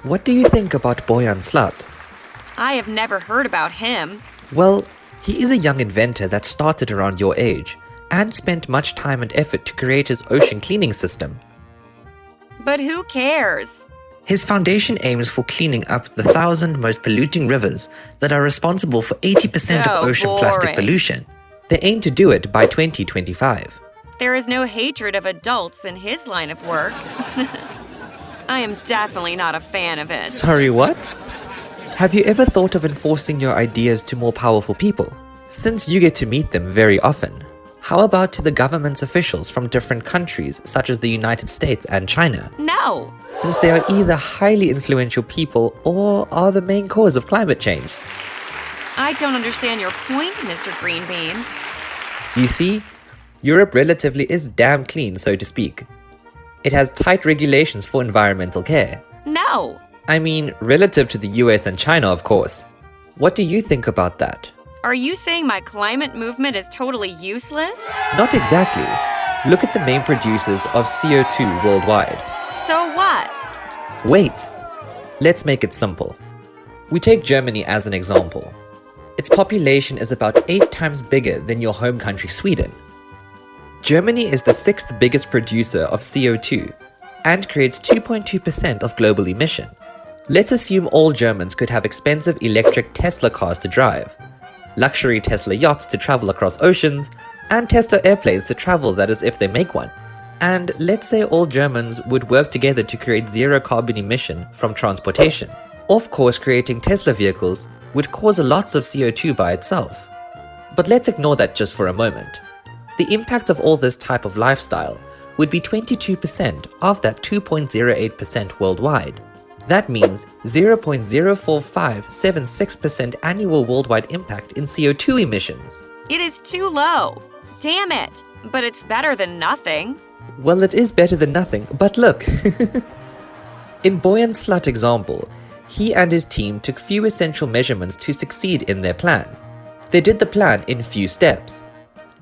What do you think about Boyan Slat? I have never heard about him. Well, he is a young inventor that started around your age and spent much time and effort to create his ocean cleaning system. But who cares? His foundation aims for cleaning up the 1,000 most polluting rivers that are responsible for 80% of ocean plastic pollution. They aim to do it by 2025. There is no hatred of adults in his line of work. I am definitely not a fan of it. Sorry, what? Have you ever thought of enforcing your ideas to more powerful people? Since you get to meet them very often, how about to the government's officials from different countries such as the United States and China? No. Since they are either highly influential people or are the main cause of climate change. I don't understand your point, Mr. Greenbeans. You see, Europe relatively is damn clean, so to speak. It has tight regulations for environmental care. No. I mean, relative to the US and China, of course. What do you think about that? Are you saying my climate movement is totally useless? Not exactly. Look at the main producers of CO2 worldwide. So what? Wait. Let's make it simple. We take Germany as an example. Its population is about 8 times bigger than your home country, Sweden. Germany is the 6th biggest producer of CO2 and creates 2.2% of global emission. Let's assume all Germans could have expensive electric Tesla cars to drive, luxury Tesla yachts to travel across oceans, and Tesla airplanes to travel, that is, if they make one. And let's say all Germans would work together to create zero carbon emission from transportation. Of course, creating Tesla vehicles would cause lots of CO2 by itself. But let's ignore that just for a moment. The impact of all this type of lifestyle would be 22% of that 2.08% worldwide. That means 0.04576% annual worldwide impact in CO2 emissions. It is too low. Damn it. But it's better than nothing. Well, it is better than nothing, but look. In Boyan Slat example, he and his team took few essential measurements to succeed in their plan. They did the plan in few steps.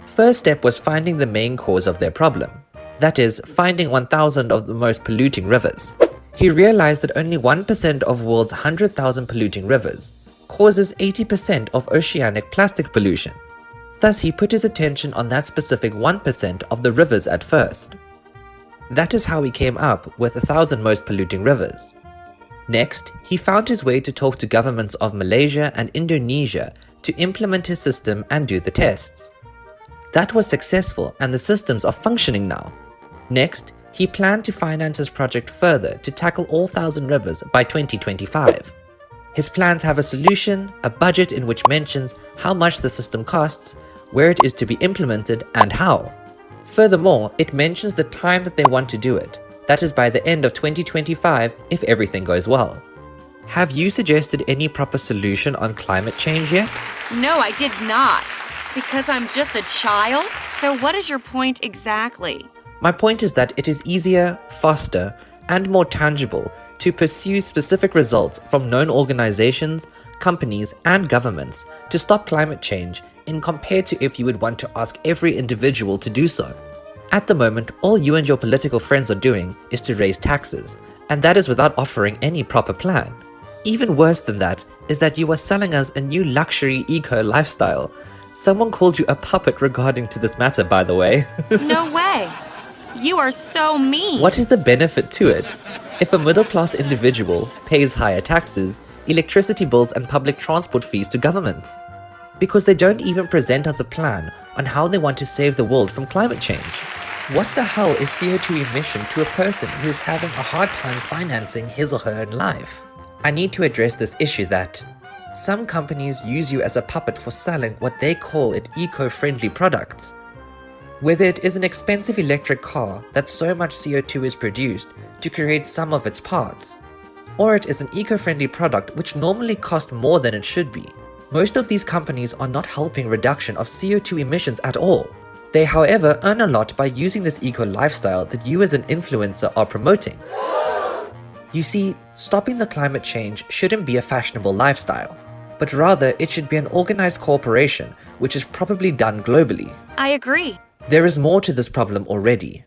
First step was finding the main cause of their problem. That is, finding 1,000 of the most polluting rivers. He realized that only 1% of world's 100,000 polluting rivers causes 80% of oceanic plastic pollution. Thus, he put his attention on that specific 1% of the rivers at first. That is how he came up with 1,000 most polluting rivers. Next, he found his way to talk to governments of Malaysia and Indonesia to implement his system and do the tests. That was successful and the systems are functioning now. Next, he planned to finance his project further to tackle all 1,000 rivers by 2025. His plans have a solution, a budget in which mentions how much the system costs, where it is to be implemented, and how. Furthermore, it mentions the time that they want to do it. That is by the end of 2025 if everything goes well. Have you suggested any proper solution on climate change yet? No, I did not. Because I'm just a child? So what is your point exactly? My point is that it is easier, faster, and more tangible to pursue specific results from known organizations, companies, and governments to stop climate change in compared to if you would want to ask every individual to do so. At the moment, all you and your political friends are doing is to raise taxes, and that is without offering any proper plan. Even worse than that is that you are selling us a new luxury eco lifestyle. Someone called you a puppet regarding to this matter, by the way. No way! You are so mean! What is the benefit to it? If a middle-class individual pays higher taxes, electricity bills and public transport fees to governments, because they don't even present us a plan on how they want to save the world from climate change. What the hell is CO2 emission to a person who is having a hard time financing his or her own life? I need to address this issue that some companies use you as a puppet for selling what they call it eco-friendly products. Whether it is an expensive electric car that so much CO2 is produced to create some of its parts, or it is an eco-friendly product which normally costs more than it should be. Most of these companies are not helping reduction of CO2 emissions at all. They, however, earn a lot by using this eco lifestyle that you as an influencer are promoting. You see, stopping the climate change shouldn't be a fashionable lifestyle, but rather it should be an organized cooperation which is probably done globally. I agree. There is more to this problem already.